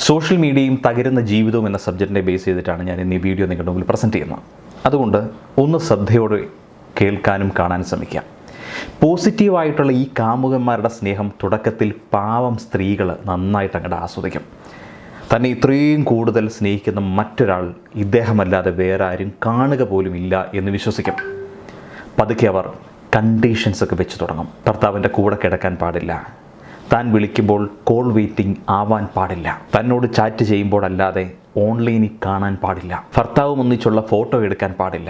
Social മീഡിയയും തകരുന്ന ജീവിതവും എന്ന സബ്ജക്റ്റിനെ ബേസ് ചെയ്തിട്ടാണ് ഞാൻ ഇന്ന് ഈ വീഡിയോ നിങ്ങളുടെ മുമ്പിൽ പ്രസൻറ്റ് ചെയ്യുന്നത്. അതുകൊണ്ട് ഒന്ന് ശ്രദ്ധയോടെ കേൾക്കാനും കാണാനും ശ്രമിക്കാം. പോസിറ്റീവായിട്ടുള്ള ഈ കാമുകന്മാരുടെ സ്നേഹം തുടക്കത്തിൽ പാവം സ്ത്രീകൾ നന്നായിട്ട് അങ്ങോട്ട് ആസ്വദിക്കും. തന്നെ ഇത്രയും കൂടുതൽ സ്നേഹിക്കുന്ന മറ്റൊരാൾ ഇദ്ദേഹമല്ലാതെ വേറെ ആരും കാണുക പോലും ഇല്ല എന്ന് വിശ്വസിക്കും. പതുക്കെ അവർ കണ്ടീഷൻസൊക്കെ വെച്ച് തുടങ്ങും. ഭർത്താവിൻ്റെ കൂടെ കിടക്കാൻ പാടില്ല, താൻ വിളിക്കുമ്പോൾ കോൾ വെയിറ്റിംഗ് ആവാൻ പാടില്ല, തന്നോട് ചാറ്റ് ചെയ്യുമ്പോഴല്ലാതെ ഓൺലൈനിൽ കാണാൻ പാടില്ല, ഭർത്താവും ഒന്നിച്ചുള്ള ഫോട്ടോ എടുക്കാൻ പാടില്ല,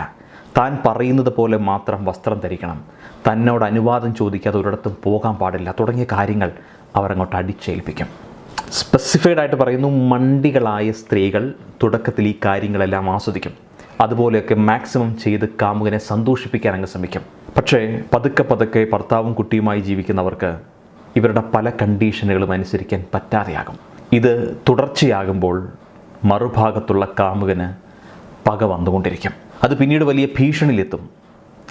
താൻ പറയുന്നത് പോലെ മാത്രം വസ്ത്രം ധരിക്കണം, തന്നോട് അനുവാദം ചോദിക്കാതെ ഒരിടത്തും പോകാൻ പാടില്ല തുടങ്ങിയ കാര്യങ്ങൾ അവർ അങ്ങോട്ട് അടിച്ചേൽപ്പിക്കും. സ്പെസിഫൈഡ് ആയിട്ട് പറയുന്നു, മണ്ടികളായ സ്ത്രീകൾ തുടക്കത്തിൽ ഈ കാര്യങ്ങളെല്ലാം ആസ്വദിക്കും. അതുപോലെയൊക്കെ മാക്സിമം ചെയ്ത് കാമുകനെ സന്തോഷിപ്പിക്കാൻ അങ്ങ് ശ്രമിക്കും. പക്ഷേ പതുക്കെ ഭർത്താവും കുട്ടിയുമായി ജീവിക്കുന്നവർക്ക് ഇവരുടെ പല കണ്ടീഷനുകളും അനുസരിക്കാൻ പറ്റാതെയാകും. ഇത് തുടർച്ചയാകുമ്പോൾ മറുഭാഗത്തുള്ള കാമുകന് പക വന്നുകൊണ്ടിരിക്കും. അത് പിന്നീട് വലിയ ഭീഷണിയിലെത്തും.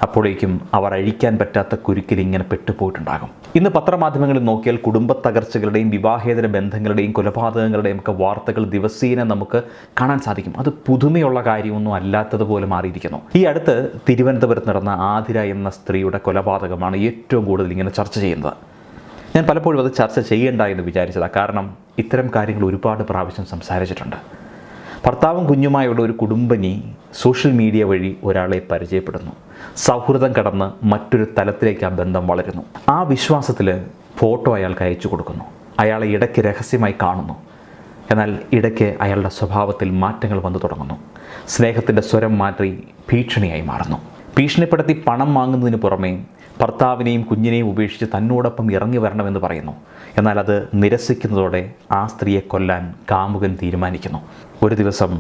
അപ്പോഴേക്കും അവർ അഴിക്കാൻ പറ്റാത്ത കുരുക്കിൽ ഇങ്ങനെ പെട്ടുപോയിട്ടുണ്ടാകും. ഇന്ന് പത്രമാധ്യമങ്ങളിൽ നോക്കിയാൽ കുടുംബ തകർച്ചകളുടെയും വിവാഹേതര ബന്ധങ്ങളുടെയും കൊലപാതകങ്ങളുടെയും ഒക്കെ വാർത്തകൾ ദിവസേന നമുക്ക് കാണാൻ സാധിക്കും. അത് പുതുമയുള്ള കാര്യമൊന്നും അല്ലാത്തതുപോലെ മാറിയിരിക്കുന്നു. ഈ അടുത്ത് തിരുവനന്തപുരത്ത് നടന്ന ആതിര എന്ന സ്ത്രീയുടെ കൊലപാതകമാണ് ഏറ്റവും കൂടുതൽ ഇങ്ങനെ ചർച്ച ചെയ്യുന്നത്. ഞാൻ പലപ്പോഴും അത് ചർച്ച ചെയ്യേണ്ട എന്ന് വിചാരിച്ചതാണ്. കാരണം ഇത്തരം കാര്യങ്ങൾ ഒരുപാട് പ്രാവശ്യം സംസാരിച്ചിട്ടുണ്ട്. ഭർത്താവും കുഞ്ഞുമായുള്ള ഒരു കുടുംബിനി സോഷ്യൽ മീഡിയ വഴി ഒരാളെ പരിചയപ്പെടുന്നു. സൗഹൃദം കടന്ന് മറ്റൊരു തലത്തിലേക്ക് ആ ബന്ധം വളരുന്നു. ആ വിശ്വാസത്തിൽ ഫോട്ടോ അയാൾക്ക് അയച്ചു കൊടുക്കുന്നു. അയാളെ ഇടയ്ക്ക് രഹസ്യമായി കാണുന്നു. എന്നാൽ ഇടയ്ക്ക് അയാളുടെ സ്വഭാവത്തിൽ മാറ്റങ്ങൾ വന്നു തുടങ്ങുന്നു. സ്നേഹത്തിൻ്റെ സ്വരം മാറ്റി ഭീഷണിയായി മാറുന്നു. ഭീഷണിപ്പെടുത്തി പണം വാങ്ങുന്നതിന് പുറമെ ഭർത്താവിനെയും കുഞ്ഞിനെയും ഉപേക്ഷിച്ച് തന്നോടൊപ്പം ഇറങ്ങി വരണമെന്ന് പറയുന്നു. എന്നാൽ അത് നിരസിക്കുന്നതോടെ ആ സ്ത്രീയെ കൊല്ലാൻ കാമുകൻ തീരുമാനിക്കുന്നു. ഒരു ദിവസം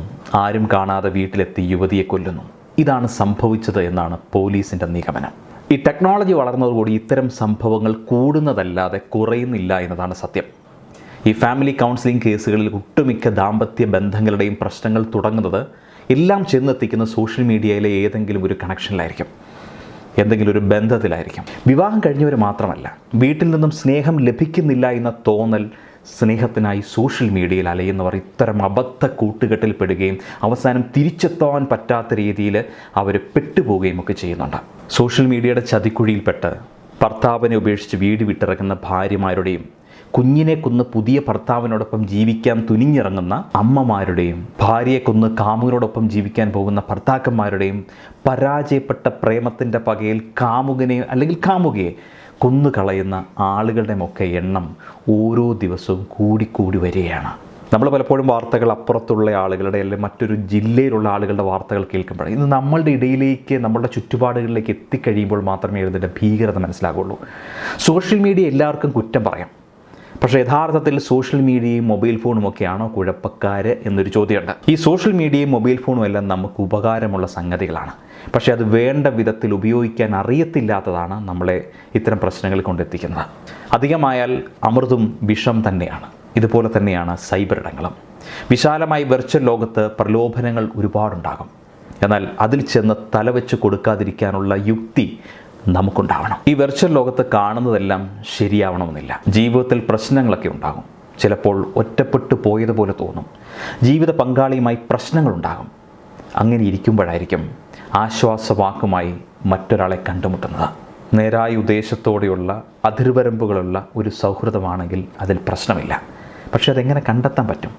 ആരും കാണാതെ വീട്ടിലെത്തി യുവതിയെ കൊല്ലുന്നു. ഇതാണ് സംഭവിച്ചത് എന്നാണ് പോലീസിൻ്റെ നിഗമനം. ഈ ടെക്നോളജി വളർന്നതോടുകൂടി ഇത്തരം സംഭവങ്ങൾ കൂടുന്നതല്ലാതെ കുറയുന്നില്ല എന്നതാണ് സത്യം. ഈ ഫാമിലി കൗൺസിലിംഗ് കേസുകളിൽ ഒട്ടുമിക്ക ദാമ്പത്യ ബന്ധങ്ങളുടെയും പ്രശ്നങ്ങൾ തുടങ്ങുന്നത് എല്ലാം ചെന്നെത്തിക്കുന്ന സോഷ്യൽ മീഡിയയിലെ ഏതെങ്കിലും ഒരു കണക്ഷനിലായിരിക്കും, എന്തെങ്കിലും ഒരു ബന്ധത്തിലായിരിക്കും. വിവാഹം കഴിഞ്ഞവർ മാത്രമല്ല, വീട്ടിൽ നിന്നും സ്നേഹം ലഭിക്കുന്നില്ല എന്ന തോന്നൽ സ്നേഹത്തിനായി സോഷ്യൽ മീഡിയയിൽ അലയുന്നവർ ഇത്തരം അബദ്ധ കൂട്ടുകെട്ടിൽ പെടുകയും അവസാനം തിരിച്ചെത്താൻ പറ്റാത്ത രീതിയിൽ അവർ പെട്ടുപോവുകയും ഒക്കെ ചെയ്യുന്നുണ്ട്. സോഷ്യൽ മീഡിയയുടെ ചതിക്കുഴിയിൽപ്പെട്ട് ഭർത്താവിനെ ഉപേക്ഷിച്ച് വീട് വിട്ടിറങ്ങുന്ന ഭാര്യമാരുടെയും കുഞ്ഞിനെ കൊന്ന് പുതിയ ഭർത്താവിനോടൊപ്പം ജീവിക്കാൻ തുനിഞ്ഞിറങ്ങുന്ന അമ്മമാരുടെയും ഭാര്യയെ കൊന്ന് കാമുകനോടൊപ്പം ജീവിക്കാൻ പോകുന്ന ഭർത്താക്കന്മാരുടെയും പരാജയപ്പെട്ട പ്രേമത്തിൻ്റെ പകയിൽ കാമുകനെ അല്ലെങ്കിൽ കാമുകയെ കൊന്നുകളയുന്ന ആളുകളുടെയുമൊക്കെ എണ്ണം ഓരോ ദിവസവും കൂടിക്കൂടി വരികയാണ്. നമ്മൾ പലപ്പോഴും വാർത്തകൾ അപ്പുറത്തുള്ള ആളുകളുടെ അല്ലെങ്കിൽ മറ്റൊരു ജില്ലയിലുള്ള ആളുകളുടെ വാർത്തകൾ കേൾക്കുമ്പോഴാണ് ഇന്ന് നമ്മളുടെ ഇടയിലേക്ക്, നമ്മളുടെ ചുറ്റുപാടുകളിലേക്ക് എത്തിക്കഴിയുമ്പോൾ മാത്രമേ ഇതിൻ്റെ ഭീകരത മനസ്സിലാകുള്ളൂ. സോഷ്യൽ മീഡിയ എല്ലാവർക്കും കുറ്റം പറയാം. പക്ഷേ യഥാർത്ഥത്തിൽ സോഷ്യൽ മീഡിയയും മൊബൈൽ ഫോണും ഒക്കെയാണോ കുഴപ്പക്കാർ എന്നൊരു ചോദ്യമുണ്ട്. ഈ സോഷ്യൽ മീഡിയയും മൊബൈൽ ഫോണും എല്ലാം നമുക്ക് ഉപകാരമുള്ള സംഗതികളാണ്. പക്ഷേ അത് വേണ്ട വിധത്തിൽ ഉപയോഗിക്കാൻ അറിയത്തില്ലാത്തതാണ് നമ്മളെ ഇത്തരം പ്രശ്നങ്ങളിൽ കൊണ്ടെത്തിക്കുന്നത്. അധികമായാൽ അമൃതും വിഷം തന്നെയാണ്. ഇതുപോലെ തന്നെയാണ് സൈബർ ഇടങ്ങളും. വിശാലമായി വെർച്വൽ ലോകത്ത് പ്രലോഭനങ്ങൾ ഒരുപാടുണ്ടാകും. എന്നാൽ അതിൽ ചെന്ന് തലവെച്ച് കൊടുക്കാതിരിക്കാനുള്ള യുക്തി നമുക്കുണ്ടാവണം. ഈ വെർച്വൽ ലോകത്ത് കാണുന്നതെല്ലാം ശരിയാവണമെന്നില്ല. ജീവിതത്തിൽ പ്രശ്നങ്ങളൊക്കെ ഉണ്ടാകും. ചിലപ്പോൾ ഒറ്റപ്പെട്ടു പോയതുപോലെ തോന്നും. ജീവിത പങ്കാളിയുമായി പ്രശ്നങ്ങളുണ്ടാകും. അങ്ങനെ ഇരിക്കുമ്പോഴായിരിക്കും ആശ്വാസവാക്കുമായി മറ്റൊരാളെ കണ്ടുമുട്ടുന്നത്. നേരായ ഉദ്ദേശത്തോടെയുള്ള അതിർവരമ്പുകളുള്ള ഒരു സൗഹൃദമാണെങ്കിൽ അതിൽ പ്രശ്നമില്ല. പക്ഷെ അതെങ്ങനെ കണ്ടെത്താൻ പറ്റും?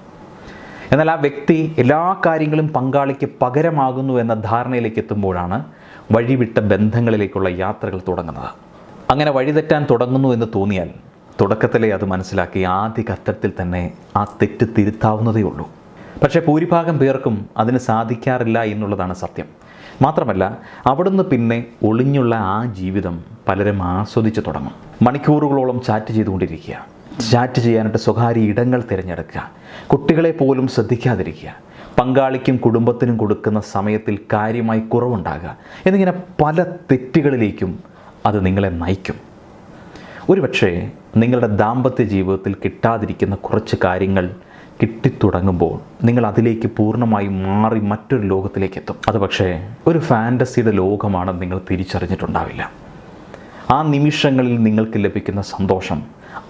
എന്നാൽ ആ വ്യക്തി എല്ലാ കാര്യങ്ങളും പങ്കാളിക്ക് പകരമാകുന്നു എന്ന ധാരണയിലേക്ക് എത്തുമ്പോഴാണ് വഴിവിട്ട ബന്ധങ്ങളിലേക്കുള്ള യാത്രകൾ തുടങ്ങുന്നത്. അങ്ങനെ വഴിതെറ്റാൻ തുടങ്ങുന്നു എന്ന് തോന്നിയാൽ തുടക്കത്തിലേ അത് മനസ്സിലാക്കി ആദ്യ ഘട്ടത്തിൽ തന്നെ ആ തെറ്റ് തിരുത്താവുന്നതേ ഉള്ളൂ. പക്ഷേ ഭൂരിഭാഗം പേർക്കും അതിന് സാധിക്കാറില്ല എന്നുള്ളതാണ് സത്യം. മാത്രമല്ല, അവിടുന്ന് പിന്നെ ഒളിഞ്ഞുള്ള ആ ജീവിതം പലരും ആസ്വദിച്ച് തുടങ്ങും. മണിക്കൂറുകളോളം ചാറ്റ് ചെയ്തുകൊണ്ടിരിക്കുക, ചാറ്റ് ചെയ്യാനായിട്ട് സ്വകാര്യ ഇടങ്ങൾ തിരഞ്ഞെടുക്കുക, കുട്ടികളെ പോലും ശ്രദ്ധിക്കാതിരിക്കുക, പങ്കാളിക്കും കുടുംബത്തിനും കൊടുക്കുന്ന സമയത്തിൽ കാര്യമായി കുറവുണ്ടാകുക എന്നിങ്ങനെ പല തെറ്റുകളിലേക്കും അത് നിങ്ങളെ നയിക്കും. ഒരുപക്ഷെ നിങ്ങളുടെ ദാമ്പത്യ ജീവിതത്തിൽ കിട്ടാതിരിക്കുന്ന കുറച്ച് കാര്യങ്ങൾ കിട്ടിത്തുടങ്ങുമ്പോൾ നിങ്ങൾ അതിലേക്ക് പൂർണ്ണമായും മാറി മറ്റൊരു ലോകത്തിലേക്ക് എത്തും. അത് പക്ഷേ ഒരു ഫാൻറ്റസിയുടെ ലോകമാണെന്ന് നിങ്ങൾ തിരിച്ചറിഞ്ഞിട്ടുണ്ടാവില്ല. ആ നിമിഷങ്ങളിൽ നിങ്ങൾക്ക് ലഭിക്കുന്ന സന്തോഷം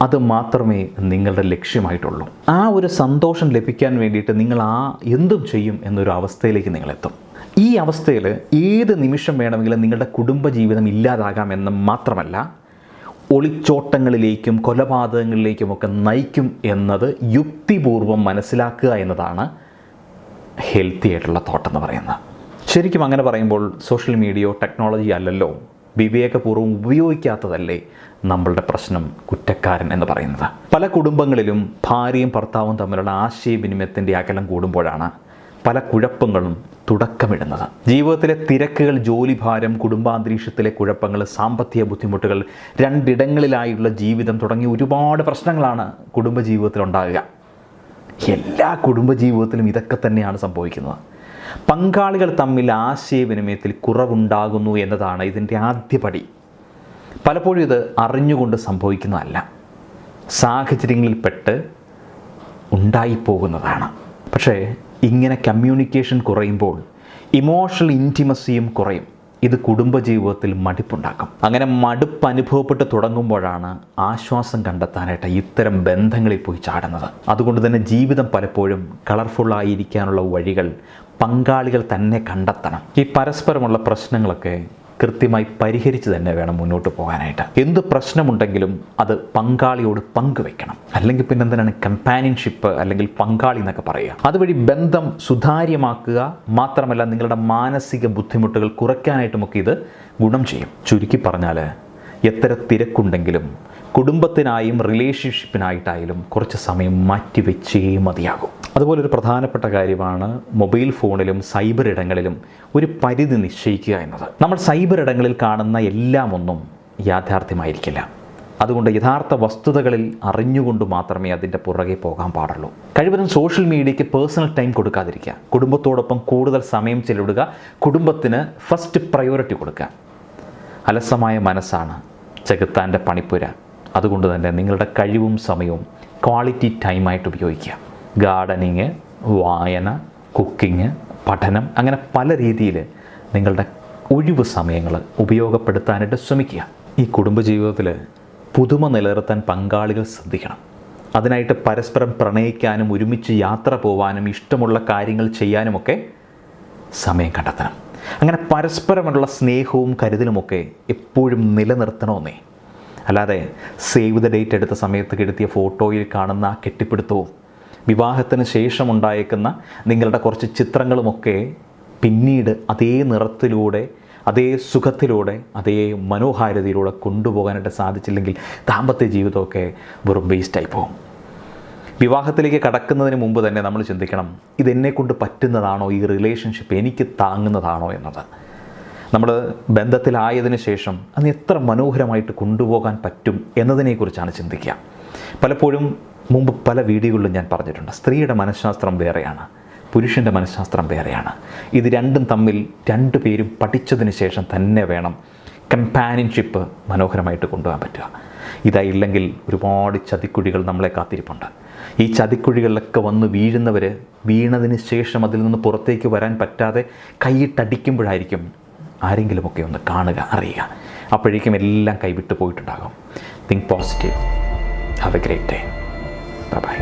അത് മാത്രമേ നിങ്ങളുടെ ലക്ഷ്യമായിട്ടുള്ളൂ. ആ ഒരു സന്തോഷം ലഭിക്കാൻ വേണ്ടിയിട്ട് നിങ്ങൾ എന്തും ചെയ്യും എന്നൊരു അവസ്ഥയിലേക്ക് നിങ്ങളെത്തും. ഈ അവസ്ഥയിൽ ഏത് നിമിഷം വേണമെങ്കിലും നിങ്ങളുടെ കുടുംബജീവിതം ഇല്ലാതാകാമെന്ന് മാത്രമല്ല, ഒളിച്ചോട്ടങ്ങളിലേക്കും കൊലപാതകങ്ങളിലേക്കുമൊക്കെ നയിക്കും എന്നത് യുക്തിപൂർവം മനസ്സിലാക്കുക എന്നതാണ് ഹെൽത്തി ആയിട്ടുള്ള തോട്ടെന്ന് പറയുന്നത്. ശരിക്കും അങ്ങനെ പറയുമ്പോൾ സോഷ്യൽ മീഡിയയോ ടെക്നോളജി അല്ലല്ലോ, വിവേകപൂർവ്വം ഉപയോഗിക്കാത്തതല്ലേ നമ്മളുടെ പ്രശ്നം, കുറ്റക്കാരൻ എന്ന് പറയുന്നത്. പല കുടുംബങ്ങളിലും ഭാര്യയും ഭർത്താവും തമ്മിലുള്ള ആശയവിനിമയത്തിൻ്റെ അകലം കൂടുമ്പോഴാണ് പല കുഴപ്പങ്ങളും തുടക്കമിടുന്നത്. ജീവിതത്തിലെ തിരക്കുകൾ, ജോലിഭാരം, കുടുംബാന്തരീക്ഷത്തിലെ കുഴപ്പങ്ങൾ, സാമ്പത്തിക ബുദ്ധിമുട്ടുകൾ, രണ്ടിടങ്ങളിലായുള്ള ജീവിതം തുടങ്ങിയ ഒരുപാട് പ്രശ്നങ്ങളാണ് കുടുംബജീവിതത്തിലുണ്ടാകുക. എല്ലാ കുടുംബജീവിതത്തിലും ഇതൊക്കെ തന്നെയാണ് സംഭവിക്കുന്നത്. പങ്കാളികൾ തമ്മിൽ ആശയവിനിമയത്തിൽ കുറവുണ്ടാകുന്നു എന്നതാണ് ഇതിൻ്റെ ആദ്യപടി. പലപ്പോഴും ഇത് അറിഞ്ഞുകൊണ്ട് സംഭവിക്കുന്നതല്ല, സാഹചര്യങ്ങളിൽപ്പെട്ട് ഉണ്ടായിപ്പോകുന്നതാണ്. പക്ഷേ ഇങ്ങനെ കമ്മ്യൂണിക്കേഷൻ കുറയുമ്പോൾ ഇമോഷണൽ ഇൻറ്റിമസിയും കുറയും. ഇത് കുടുംബജീവിതത്തിൽ മടുപ്പുണ്ടാക്കും. അങ്ങനെ മടുപ്പ് അനുഭവപ്പെട്ട് തുടങ്ങുമ്പോഴാണ് ആശ്വാസം കണ്ടെത്താനായിട്ട് ഇത്തരം ബന്ധങ്ങളിൽ പോയി ചാടുന്നത്. അതുകൊണ്ട് തന്നെ ജീവിതം പലപ്പോഴും കളർഫുള്ളായിരിക്കാനുള്ള വഴികൾ പങ്കാളികൾ തന്നെ കണ്ടെത്തണം. ഈ പരസ്പരമുള്ള പ്രശ്നങ്ങളൊക്കെ കൃത്യമായി പരിഹരിച്ച് തന്നെ വേണം മുന്നോട്ട് പോകാനായിട്ട്. എന്ത് പ്രശ്നമുണ്ടെങ്കിലും അത് പങ്കാളിയോട് പങ്കുവെക്കണം. അല്ലെങ്കിൽ പിന്നെ എന്തിനാണ് കമ്പാനിയൻഷിപ്പ് അല്ലെങ്കിൽ പങ്കാളി എന്നൊക്കെ പറയുക. അതുവഴി ബന്ധം സുതാര്യമാക്കുക മാത്രമല്ല, നിങ്ങളുടെ മാനസിക ബുദ്ധിമുട്ടുകൾ കുറയ്ക്കാനായിട്ടുമൊക്കെ ഇത് ഗുണം ചെയ്യും. ചുരുക്കി പറഞ്ഞാൽ, എത്ര തിരക്കുണ്ടെങ്കിലും കുടുംബത്തിനായും റിലേഷൻഷിപ്പിനായിട്ടായാലും കുറച്ച് സമയം മാറ്റിവെച്ചേ മതിയാകും. അതുപോലെ ഒരു പ്രധാനപ്പെട്ട കാര്യമാണ് മൊബൈൽ ഫോണിലും സൈബർ ഇടങ്ങളിലും ഒരു പരിധി നിശ്ചയിക്കുക എന്നത്. നമ്മൾ സൈബർ ഇടങ്ങളിൽ കാണുന്ന എല്ലാം ഒന്നും യാഥാർത്ഥ്യമായിരിക്കില്ല. അതുകൊണ്ട് യഥാർത്ഥ വസ്തുതകളിൽ അറിഞ്ഞുകൊണ്ട് മാത്രമേ അതിൻ്റെ പുറകെ പോകാൻ പാടുള്ളൂ. കഴിവതും സോഷ്യൽ മീഡിയയ്ക്ക് പേഴ്സണൽ ടൈം കൊടുക്കാതിരിക്കുക. കുടുംബത്തോടൊപ്പം കൂടുതൽ സമയം ചെലവിടുക. കുടുംബത്തിന് ഫസ്റ്റ് പ്രയോറിറ്റി കൊടുക്കുക. അലസമായ മനസ്സാണ് ചെകുത്താൻ്റെ പണിപ്പുര. അതുകൊണ്ട് തന്നെ നിങ്ങളുടെ കഴിവും സമയവും ക്വാളിറ്റി ടൈമായിട്ട് ഉപയോഗിക്കുക. ഗാർഡനിങ്, വായന, കുക്കിംഗ്, പഠനം, അങ്ങനെ പല രീതിയിൽ നിങ്ങളുടെ ഒഴിവ് സമയങ്ങൾ ഉപയോഗപ്പെടുത്താനായിട്ട് ശ്രമിക്കുക. ഈ കുടുംബജീവിതത്തിൽ പുതുമ നിലനിർത്താൻ പങ്കാളികൾ ശ്രദ്ധിക്കണം. അതിനായിട്ട് പരസ്പരം പ്രണയിക്കാനും ഒരുമിച്ച് യാത്ര പോകാനും ഇഷ്ടമുള്ള കാര്യങ്ങൾ ചെയ്യാനുമൊക്കെ സമയം കണ്ടെത്തണം. അങ്ങനെ പരസ്പരമുള്ള സ്നേഹവും കരുതലുമൊക്കെ എപ്പോഴും നിലനിർത്തണമെന്നേ. അല്ലാതെ സേവ് ദ ഡേറ്റ് എടുത്ത സമയത്ത് കെടുത്തിയ ഫോട്ടോയിൽ കാണുന്ന ആ കെട്ടിപ്പിടുത്തവും വിവാഹത്തിന് ശേഷം ഉണ്ടായേക്കുന്ന നിങ്ങളുടെ കുറച്ച് ചിത്രങ്ങളുമൊക്കെ പിന്നീട് അതേ നിറത്തിലൂടെ, അതേ സുഖത്തിലൂടെ, അതേ മനോഹാരിതയിലൂടെ കൊണ്ടുപോകാനായിട്ട് സാധിച്ചില്ലെങ്കിൽ ദാമ്പത്യ ജീവിതമൊക്കെ വെറും വേസ്റ്റായി പോകും. വിവാഹത്തിലേക്ക് കടക്കുന്നതിന് മുമ്പ് തന്നെ നമ്മൾ ചിന്തിക്കണം, ഇതെന്നെക്കൊണ്ട് പറ്റുന്നതാണോ, ഈ റിലേഷൻഷിപ്പ് എനിക്ക് താങ്ങുന്നതാണോ എന്നത്. നമ്മൾ ബന്ധത്തിലായതിനു ശേഷം അത് എത്ര മനോഹരമായിട്ട് കൊണ്ടുപോകാൻ പറ്റും എന്നതിനെക്കുറിച്ചാണ് ചിന്തിക്കുക. പലപ്പോഴും മുമ്പ് പല വീഡിയോകളിലും ഞാൻ പറഞ്ഞിട്ടുണ്ട്, സ്ത്രീയുടെ മനഃശാസ്ത്രം വേറെയാണ്, പുരുഷൻ്റെ മനഃശാസ്ത്രം വേറെയാണ്. ഇത് രണ്ടും തമ്മിൽ രണ്ടുപേരും പഠിച്ചതിന് ശേഷം തന്നെ വേണം കമ്പാനിയൻഷിപ്പ് മനോഹരമായിട്ട് കൊണ്ടുപോകാൻ പറ്റുക. ഇതായില്ലെങ്കിൽ ഒരുപാട് ചതിക്കുഴികൾ നമ്മളെ കാത്തിരിപ്പുണ്ട്. ഈ ചതിക്കുഴികളിലൊക്കെ വന്ന് വീണതിന് ശേഷം അതിൽ നിന്ന് പുറത്തേക്ക് വരാൻ പറ്റാതെ കൈയിട്ടടിക്കുമ്പോഴായിരിക്കും ആരെങ്കിലുമൊക്കെ ഒന്ന് കാണുക, അറിയുക. അപ്പോഴേക്കും എല്ലാം കൈവിട്ട് പോയിട്ടുണ്ടാകും. Think positive. Have a great day. Bye by.